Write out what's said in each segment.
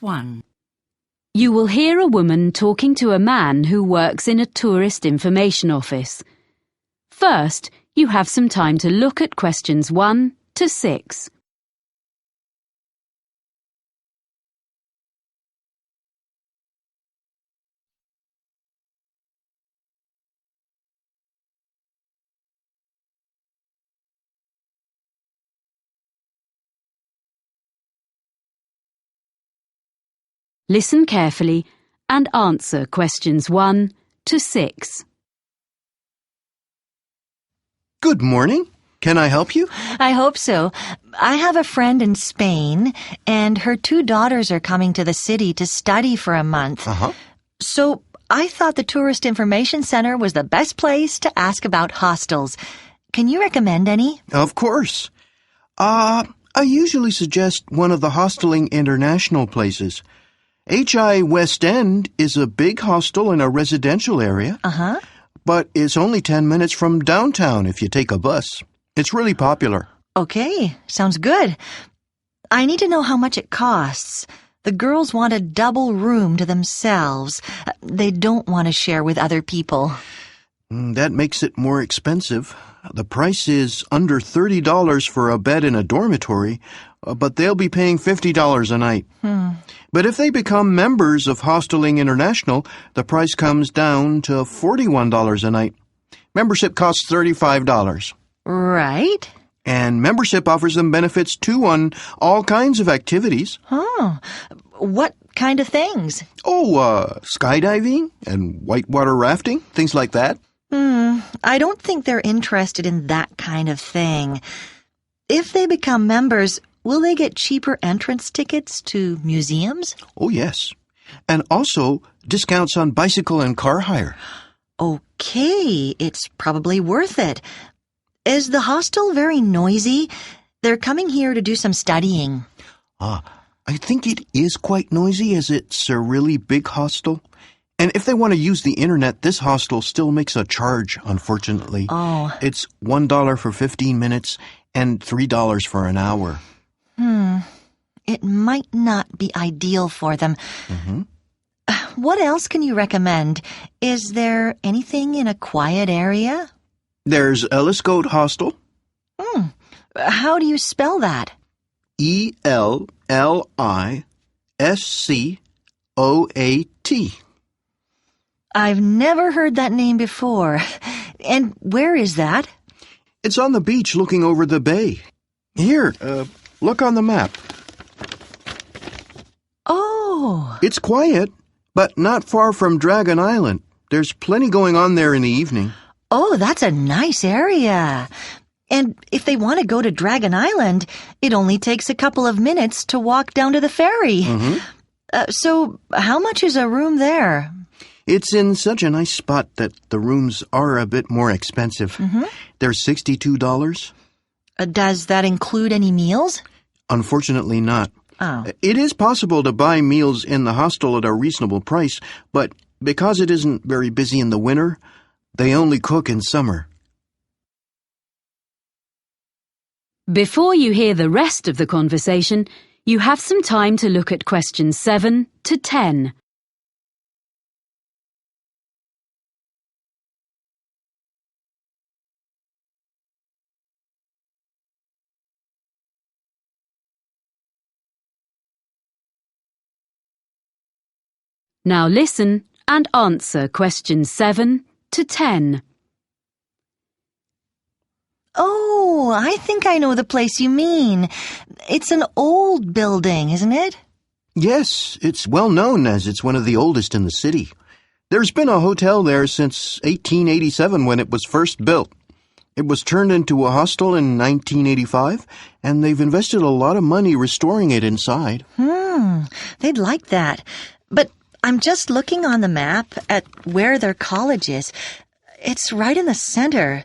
1. You will hear a woman talking to a man who works in a tourist information office. First, you have some time to look at questions 1 to 6. Listen carefully and answer questions 1 to 6. Good morning. Can I help you? I hope so. I have a friend in Spain, and her 2 daughters are coming to the city to study for a month. So I thought the Tourist Information Center was the best place to ask about hostels. Can you recommend any? Of course. I usually suggest one of the Hosteling International places. HI West End is a big hostel in a residential area, but it's only 10 minutes from downtown if you take a bus. It's really popular. Okay, sounds good. I need to know how much it costs. The girls want a double room to themselves. They don't want to share with other people. That makes it more expensive. The price is under $30 for a bed in a dormitory, but they'll be paying $50 a night. But if they become members of Hosteling International, the price comes down to $41 a night. Membership costs $35. Right. And membership offers them benefits too on all kinds of activities. What kind of things? Skydiving and whitewater rafting, things like that. I don't think they're interested in that kind of thing. If they become members, will they get cheaper entrance tickets to museums? Oh, yes. And also discounts on bicycle and car hire. Okay, it's probably worth it. Is the hostel very noisy? They're coming here to do some studying. I think it is quite noisy as it's a really big hostel. And if they want to use the internet, this hostel still makes a charge, unfortunately. It's $1 for 15 minutes and $3 for an hour. It might not be ideal for them. What else can you recommend? Is there anything in a quiet area? There's Elliscoat Hostel. How do you spell that? ELLISCOAT. I've never heard that name before. And where is that? It's on the beach looking over the bay. Here, look on the map. Oh. It's quiet, but not far from Dragon Island. There's plenty going on there in the evening. Oh, that's a nice area. And if they want to go to Dragon Island, it only takes a couple of minutes to walk down to the ferry. So how much is a room there? It's in such a nice spot that the rooms are a bit more expensive. They're $62. Does that include any meals? Unfortunately not. Oh. It is possible to buy meals in the hostel at a reasonable price, but because it isn't very busy in the winter, they only cook in summer. Before you hear the rest of the conversation, you have some time to look at questions 7 to 10. Now listen and answer questions 7 to 10. Oh, I think I know the place you mean. It's an old building, isn't it? Yes, it's well known as it's one of the oldest in the city. There's been a hotel there since 1887 when it was first built. It was turned into a hostel in 1985, and they've invested a lot of money restoring it inside. They'd like that. But I'm just looking on the map at where their college is. It's right in the center.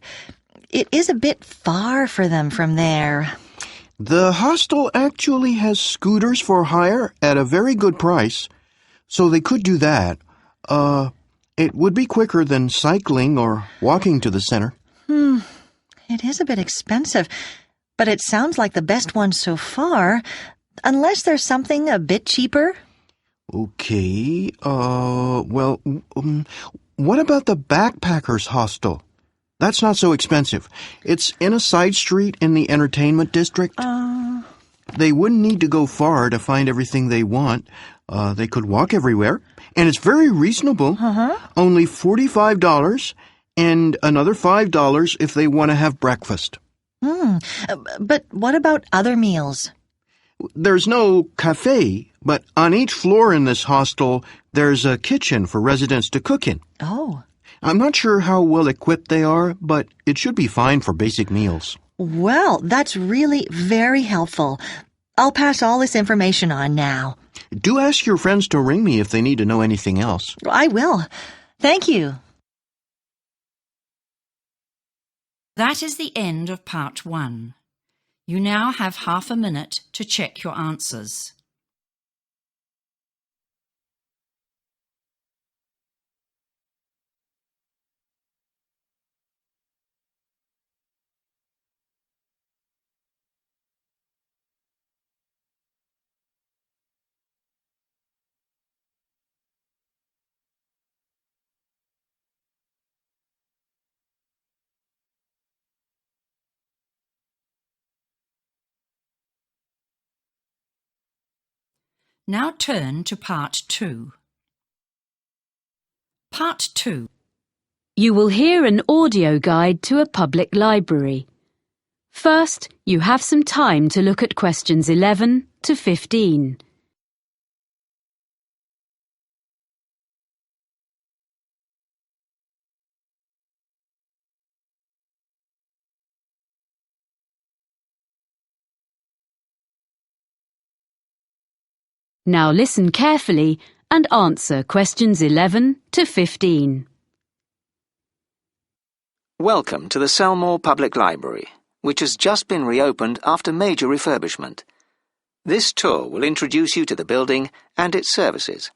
It is a bit far for them from there. The hostel actually has scooters for hire at a very good price, so they could do that. It would be quicker than cycling or walking to the center. It is a bit expensive, but it sounds like the best one so far, unless there's something a bit cheaper. Okay, what about the backpackers hostel? That's not so expensive. It's in a side street in the entertainment district. They wouldn't need to go far to find everything they want. They could walk everywhere. And it's very reasonable. Only $45 and another $5 if they want to have breakfast. But what about other meals? There's no cafe, but on each floor in this hostel, there's a kitchen for residents to cook in. Oh. I'm not sure how well equipped they are, but it should be fine for basic meals. Well, that's really very helpful. I'll pass all this information on now. Do ask your friends to ring me if they need to know anything else. I will. Thank you. That is the end of part 1. You now have half a minute to check your answers. Now turn to part 2. Part 2. You will hear an audio guide to a public library. First, you have some time to look at questions 11 to 15. Now listen carefully and answer questions 11 to 15. Welcome to the Selmore Public Library, which has just been reopened after major refurbishment. This tour will introduce you to the building and its services.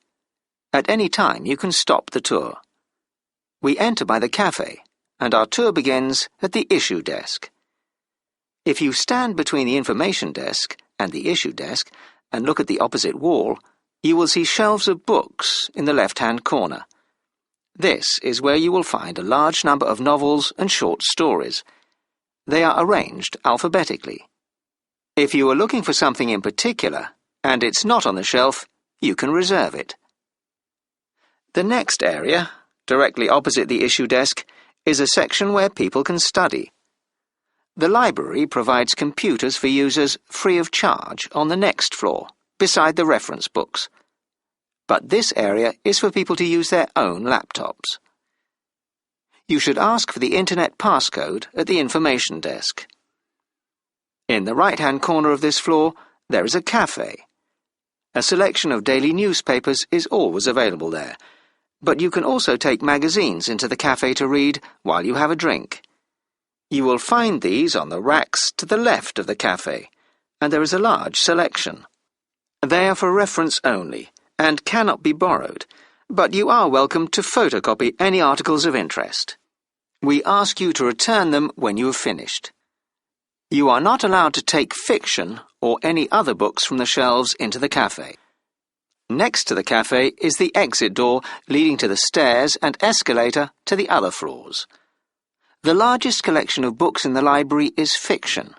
At any time you can stop the tour. We enter by the cafe, and our tour begins at the issue desk. If you stand between the information desk and the issue desk and look at the opposite wall, you will see shelves of books in the left-hand corner. This is where you will find a large number of novels and short stories. They are arranged alphabetically. If you are looking for something in particular, and it's not on the shelf, you can reserve it. The next area, directly opposite the issue desk, is a section where people can study. The library provides computers for users free of charge on the next floor, beside the reference books. But this area is for people to use their own laptops. You should ask for the internet passcode at the information desk. In the right-hand corner of this floor, there is a cafe. A selection of daily newspapers is always available there, but you can also take magazines into the cafe to read while you have a drink. You will find these on the racks to the left of the cafe, and there is a large selection. They are for reference only and cannot be borrowed, but you are welcome to photocopy any articles of interest. We ask you to return them when you have finished. You are not allowed to take fiction or any other books from the shelves into the cafe. Next to the cafe is the exit door leading to the stairs and escalator to the other floors. The largest collection of books in the library is fiction,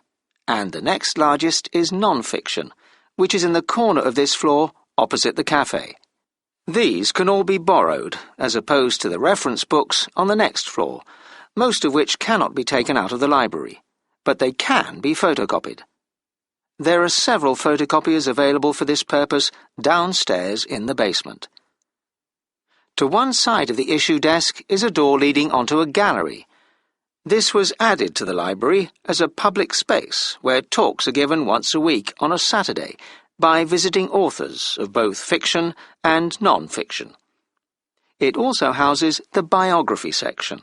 and the next largest is non-fiction, which is in the corner of this floor opposite the cafe. These can all be borrowed, as opposed to the reference books on the next floor, most of which cannot be taken out of the library, but they can be photocopied. There are several photocopiers available for this purpose downstairs in the basement. To one side of the issue desk is a door leading onto a gallery. This was added to the library as a public space where talks are given once a week on a Saturday by visiting authors of both fiction and non-fiction. It also houses the biography section.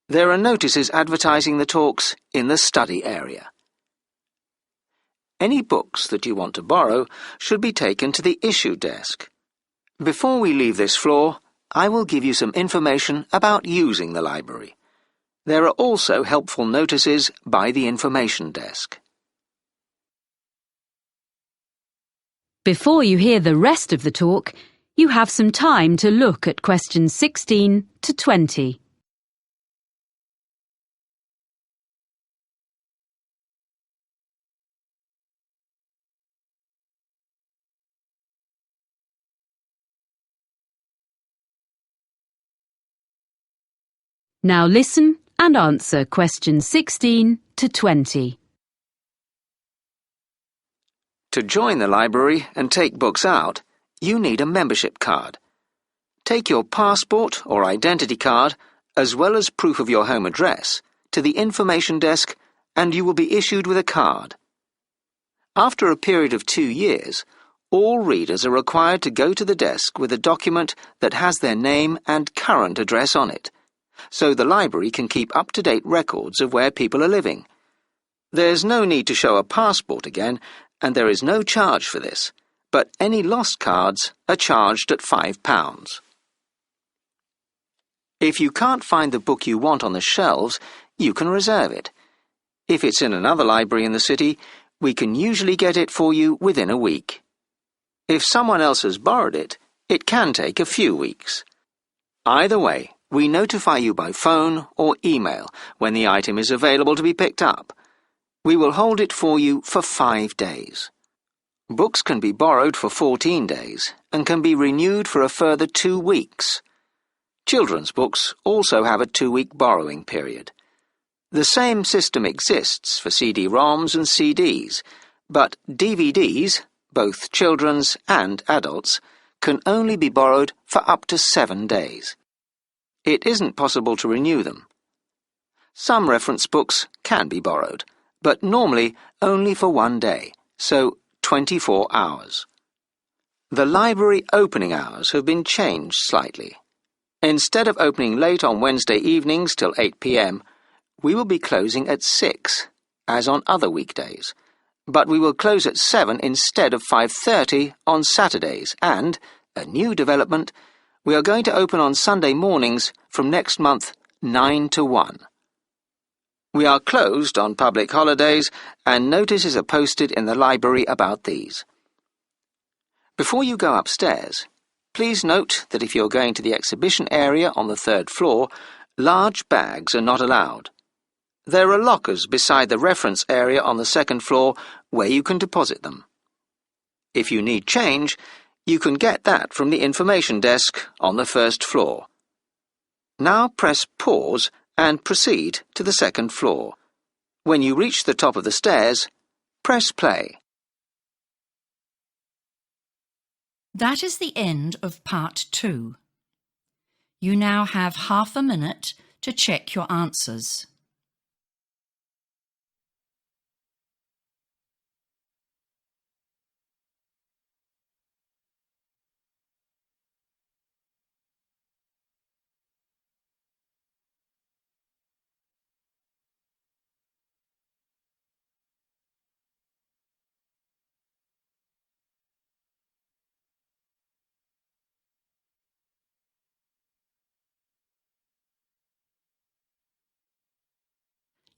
There are notices advertising the talks in the study area. Any books that you want to borrow should be taken to the issue desk. Before we leave this floor, I will give you some information about using the library. There are also helpful notices by the information desk. Before you hear the rest of the talk, you have some time to look at questions 16 to 20. Now listen and answer questions 16 to 20. To join the library and take books out, you need a membership card. Take your passport or identity card, as well as proof of your home address, to the information desk and you will be issued with a card. After a period of 2 years, all readers are required to go to the desk with a document that has their name and current address on it, so the library can keep up-to-date records of where people are living. There's no need to show a passport again, and there is no charge for this, but any lost cards are charged at £5. If you can't find the book you want on the shelves, you can reserve it. If it's in another library in the city, we can usually get it for you within a week. If someone else has borrowed it, it can take a few weeks. Either way, we notify you by phone or email when the item is available to be picked up. We will hold it for you for 5 days. Books can be borrowed for 14 days and can be renewed for a further 2 weeks. Children's books also have a 2-week borrowing period. The same system exists for CD-ROMs and CDs, but DVDs, both children's and adults, can only be borrowed for up to 7 days. It isn't possible to renew them. Some reference books can be borrowed, but normally only for 1 day, so 24 hours. The library opening hours have been changed slightly. Instead of opening late on Wednesday evenings till 8 p.m, we will be closing at 6, as on other weekdays. But we will close at 7 instead of 5:30 on Saturdays, and, a new development, we are going to open on Sunday mornings from next month 9 to 1. We are closed on public holidays, and notices are posted in the library about these. Before you go upstairs, please note that if you're going to the exhibition area on the 3rd floor, large bags are not allowed. There are lockers beside the reference area on the 2nd floor where you can deposit them. If you need change, you can get that from the information desk on the 1st floor. Now press pause and proceed to the 2nd floor. When you reach the top of the stairs, press play. That is the end of part 2. You now have half a minute to check your answers.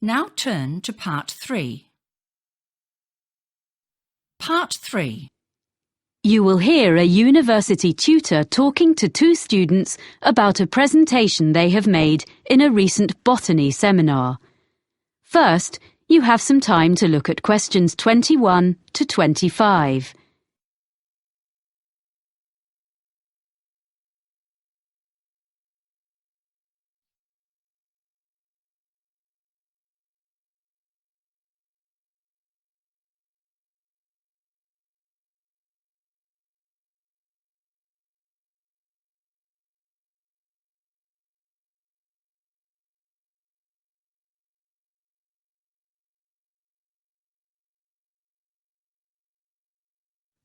Now turn to part 3. Part 3. You will hear a university tutor talking to 2 students about a presentation they have made in a recent botany seminar. First, you have some time to look at questions 21 to 25.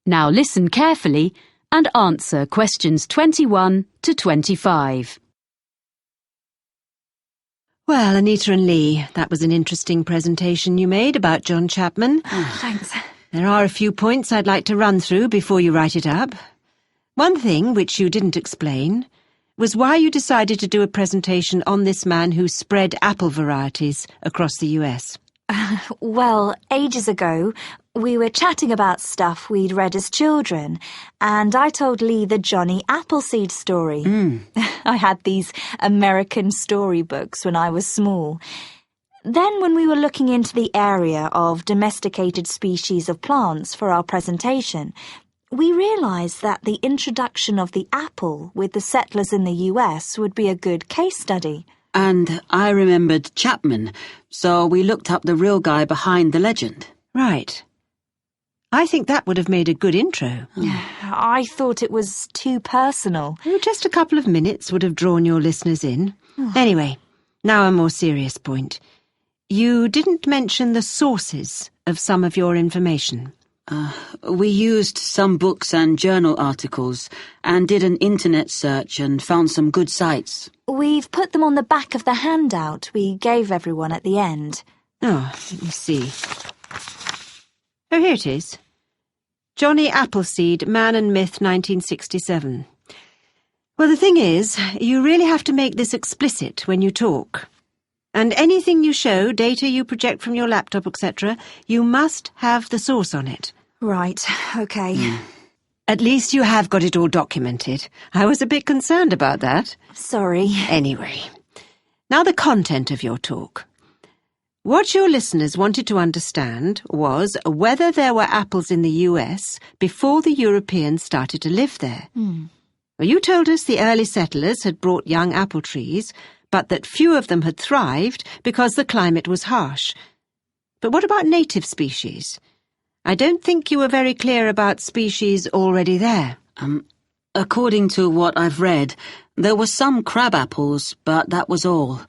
Now listen carefully and answer questions 21 to 25. Well, Anita and Lee, that was an interesting presentation you made about John Chapman. Thanks. There are a few points I'd like to run through before you write it up. One thing which you didn't explain was why you decided to do a presentation on this man who spread apple varieties across the US. Well, ages ago, we were chatting about stuff we'd read as children, and I told Lee the Johnny Appleseed story. I had these American storybooks when I was small. Then when we were looking into the area of domesticated species of plants for our presentation, we realised that the introduction of the apple with the settlers in the US would be a good case study. And I remembered Chapman, so we looked up the real guy behind the legend. Right. I think that would have made a good intro. I thought it was too personal. Just a couple of minutes would have drawn your listeners in. Anyway, now a more serious point. You didn't mention the sources of some of your information. We used some books and journal articles and did an internet search and found some good sites. We've put them on the back of the handout we gave everyone at the end. Oh, let me see. Oh, here it is. Johnny Appleseed, Man and Myth, 1967. Well, the thing is, you really have to make this explicit when you talk. And anything you show, data you project from your laptop, etc., you must have the source on it. Right, OK. At least you have got it all documented. I was a bit concerned about that. Sorry. Anyway, now the content of your talk. What your listeners wanted to understand was whether there were apples in the US before the Europeans started to live there. Well, you told us the early settlers had brought young apple trees, but that few of them had thrived because the climate was harsh. But what about native species? I don't think you were very clear about species already there. According to what I've read, there were some crab apples, but that was all.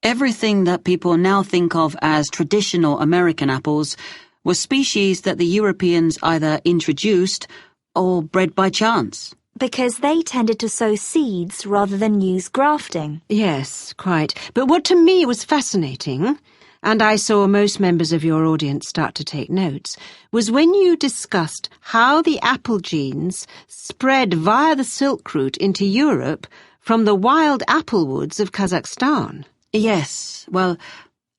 Everything that people now think of as traditional American apples was species that the Europeans either introduced or bred by chance. Because they tended to sow seeds rather than use grafting. Yes, quite. But what to me was fascinating, and I saw most members of your audience start to take notes, was when you discussed how the apple genes spread via the Silk Route into Europe from the wild apple woods of Kazakhstan. Yes, well,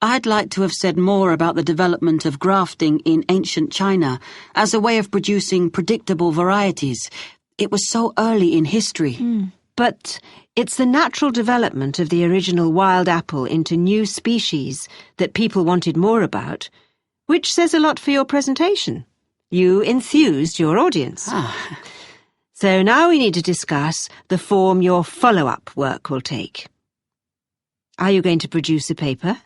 I'd like to have said more about the development of grafting in ancient China as a way of producing predictable varieties. It was so early in history. But it's the natural development of the original wild apple into new species that people wanted more about, which says a lot for your presentation. You enthused your audience. So now we need to discuss the form your follow-up work will take. Are you going to produce a paper?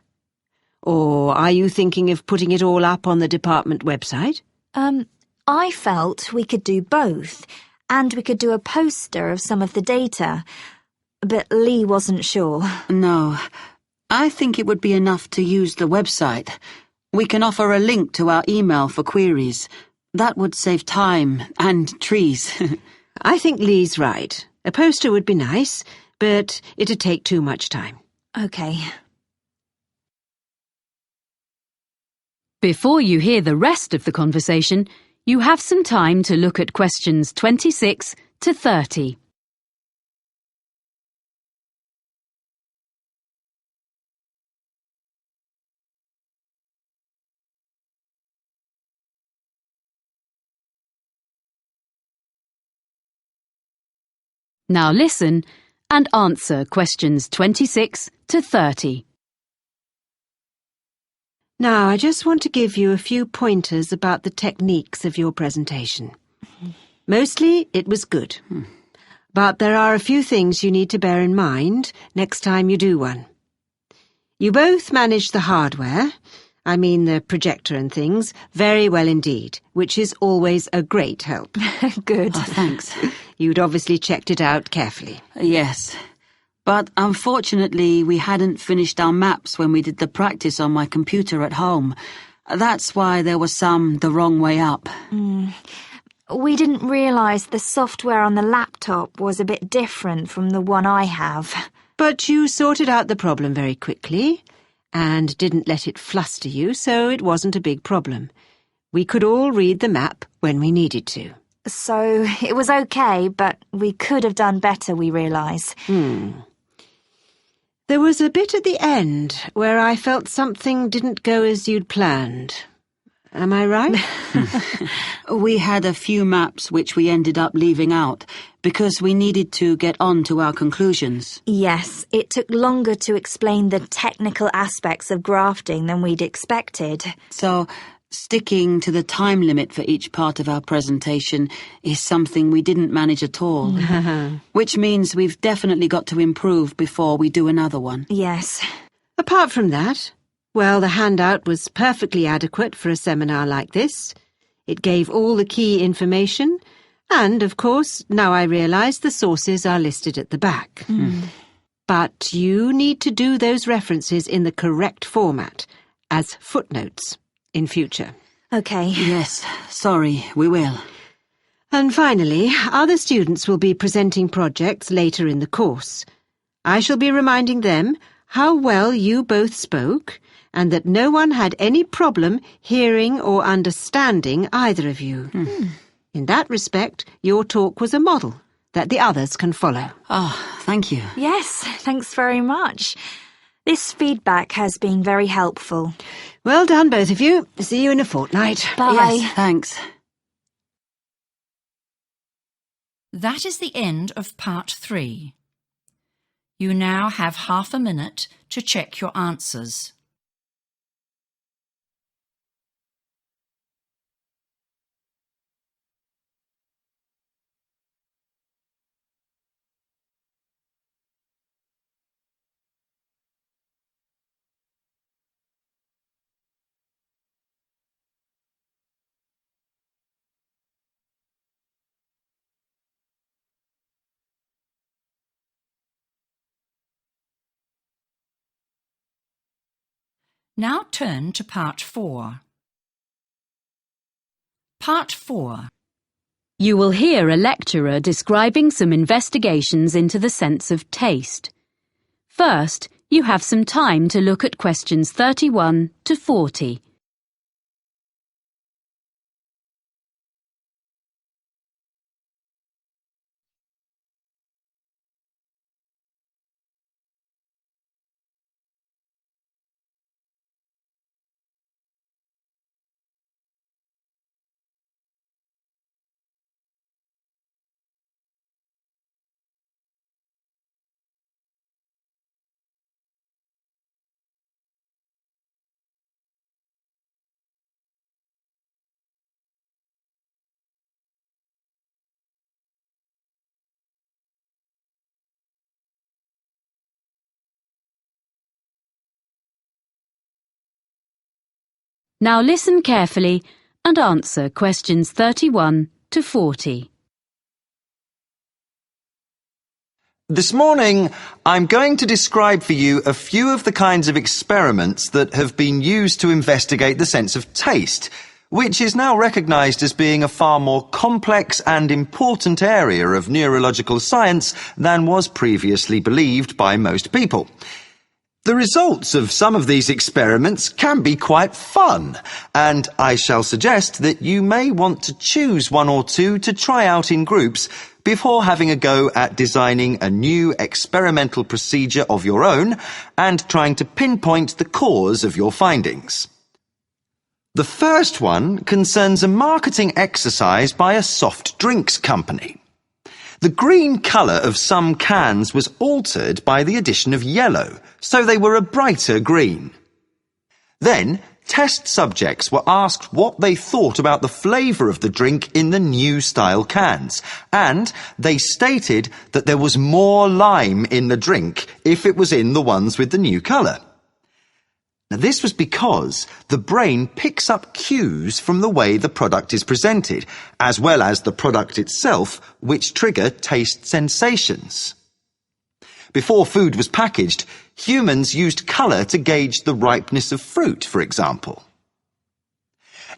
Or are you thinking of putting it all up on the department website? I felt we could do both, and we could do a poster of some of the data, but Lee wasn't sure. No, I think it would be enough to use the website. We can offer a link to our email for queries. That would save time and trees. I think Lee's right. A poster would be nice, but it'd take too much time. OK. Before you hear the rest of the conversation, you have some time to look at questions 26 to 30. Now listen and answer questions 26 to 30. Now, I just want to give you a few pointers about the techniques of your presentation. Mostly, it was good. But there are a few things you need to bear in mind next time you do one. You both managed the hardware, I mean the projector and things, very well indeed, which is always a great help. Good. Oh, thanks. You'd obviously checked it out carefully. Yes. But unfortunately, we hadn't finished our maps when we did the practice on my computer at home. That's why there was some the wrong way up. We didn't realise the software on the laptop was a bit different from the one I have. But you sorted out the problem very quickly and didn't let it fluster you, so it wasn't a big problem. We could all read the map when we needed to. So it was OK, but we could have done better, we realise. There was a bit at the end where I felt something didn't go as you'd planned. Am I right? We had a few maps which we ended up leaving out because we needed to get on to our conclusions. Yes, it took longer to explain the technical aspects of grafting than we'd expected. So, sticking to the time limit for each part of our presentation is something we didn't manage at all. Which means we've definitely got to improve before we do another one. Yes. Apart from that, well, the handout was perfectly adequate for a seminar like this. It gave all the key information, and, of course, now I realise the sources are listed at the back. But you need to do those references in the correct format, as footnotes, in future. OK. Yes, sorry, we will. And finally, other students will be presenting projects later in the course. I shall be reminding them how well you both spoke, and that no one had any problem hearing or understanding either of you. In that respect, your talk was a model that the others can follow. Oh, thank you. Yes, thanks very much. This feedback has been very helpful. Well done, both of you. See you in a fortnight. Bye. Yes, thanks. That is the end of part 3. You now have half a minute to check your answers. Now turn to part 4. Part 4. You will hear a lecturer describing some investigations into the sense of taste. First, you have some time to look at questions 31 to 40. Now listen carefully and answer questions 31 to 40. This morning, I'm going to describe for you a few of the kinds of experiments that have been used to investigate the sense of taste, which is now recognised as being a far more complex and important area of neurological science than was previously believed by most people. The results of some of these experiments can be quite fun, and I shall suggest that you may want to choose one or two to try out in groups before having a go at designing a new experimental procedure of your own and trying to pinpoint the cause of your findings. The first one concerns a marketing exercise by a soft drinks company. The green colour of some cans was altered by the addition of yellow, so they were a brighter green. Then, test subjects were asked what they thought about the flavour of the drink in the new style cans, and they stated that there was more lime in the drink if it was in the ones with the new colour. Now, this was because the brain picks up cues from the way the product is presented, as well as the product itself, which trigger taste sensations. Before food was packaged, humans used colour to gauge the ripeness of fruit, for example.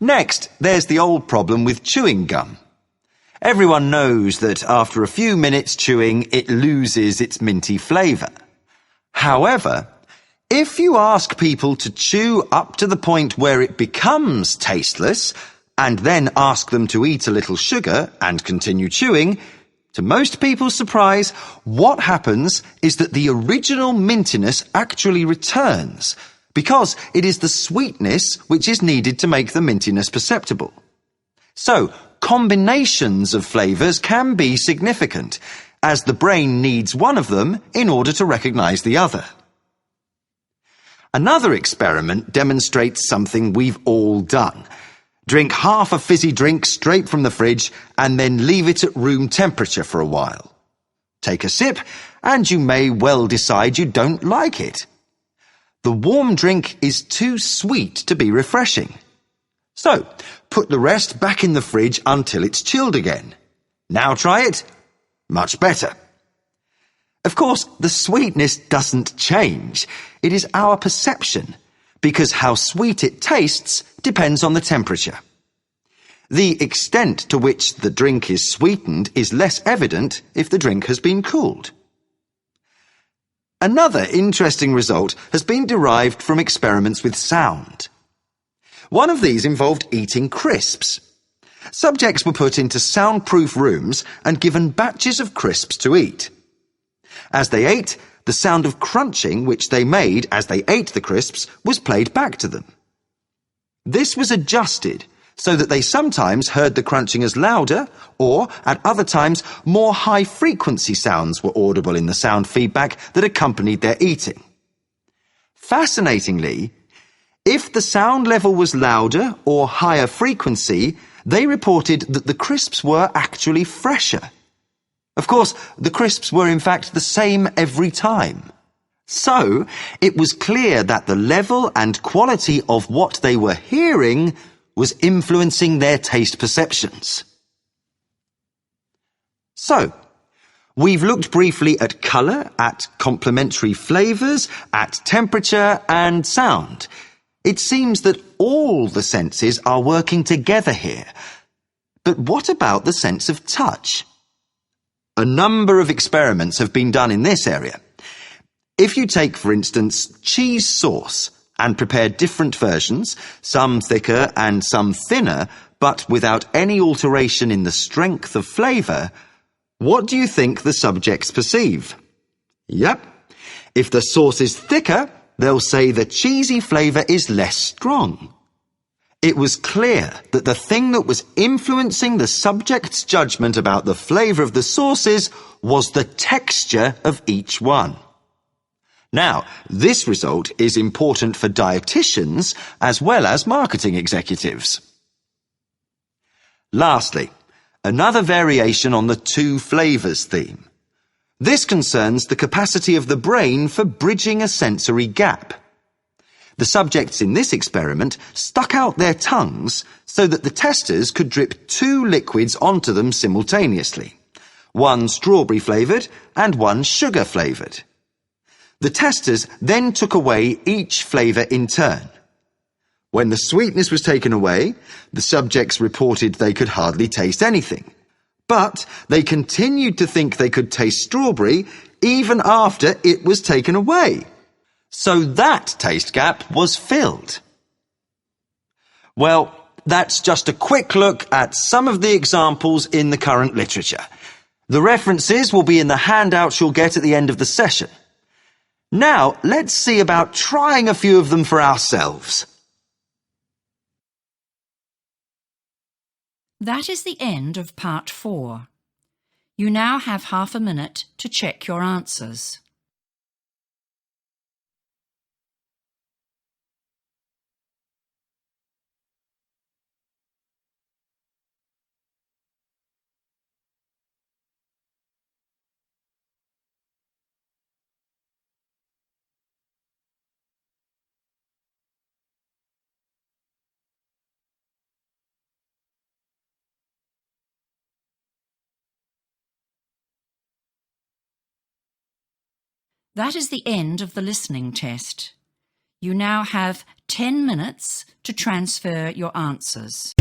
Next, there's the old problem with chewing gum. Everyone knows that after a few minutes chewing, it loses its minty flavour. However, if you ask people to chew up to the point where it becomes tasteless, and then ask them to eat a little sugar and continue chewing, To most people's surprise, what happens is that the original mintiness actually returns, because it is the sweetness which is needed to make the mintiness perceptible. So, combinations of flavours can be significant, as the brain needs one of them in order to recognise the other. Another experiment demonstrates something we've all done. Drink half a fizzy drink straight from the fridge and then leave it at room temperature for a while. Take a sip and you may well decide you don't like it. The warm drink is too sweet to be refreshing. So, put the rest back in the fridge until it's chilled again. Now try it. Much better. Of course, the sweetness doesn't change. It is our perception, because how sweet it tastes depends on the temperature. The extent to which the drink is sweetened is less evident if the drink has been cooled. Another interesting result has been derived from experiments with sound. One of these involved eating crisps. Subjects were put into soundproof rooms and given batches of crisps to eat. As they ate, the sound of crunching which they made as they ate the crisps was played back to them. This was adjusted so that they sometimes heard the crunching as louder, or at other times more high-frequency sounds were audible in the sound feedback that accompanied their eating. Fascinatingly, if the sound level was louder or higher frequency, they reported that the crisps were actually fresher. Of course, the crisps were in fact the same every time. So, it was clear that the level and quality of what they were hearing was influencing their taste perceptions. So, we've looked briefly at colour, at complementary flavours, at temperature and sound. It seems that all the senses are working together here. But what about the sense of touch? A number of experiments have been done in this area. If you take, for instance, cheese sauce and prepare different versions, some thicker and some thinner, but without any alteration in the strength of flavour, what do you think the subjects perceive? Yep. If the sauce is thicker, they'll say the cheesy flavour is less strong. It was clear that the thing that was influencing the subject's judgment about the flavour of the sauces was the texture of each one. Now, this result is important for dietitians as well as marketing executives. Lastly, another variation on the two flavours theme. This concerns the capacity of the brain for bridging a sensory gap. The subjects in this experiment stuck out their tongues so that the testers could drip two liquids onto them simultaneously, one strawberry flavoured and one sugar flavoured. The testers then took away each flavour in turn. When the sweetness was taken away, the subjects reported they could hardly taste anything. But they continued to think they could taste strawberry even after it was taken away. So that taste gap was filled. Well, that's just a quick look at some of the examples in the current literature. The references will be in the handouts you'll get at the end of the session. Now, let's see about trying a few of them for ourselves. That is the end of part 4. You now have half a minute to check your answers. That is the end of the listening test. You now have 10 minutes to transfer your answers.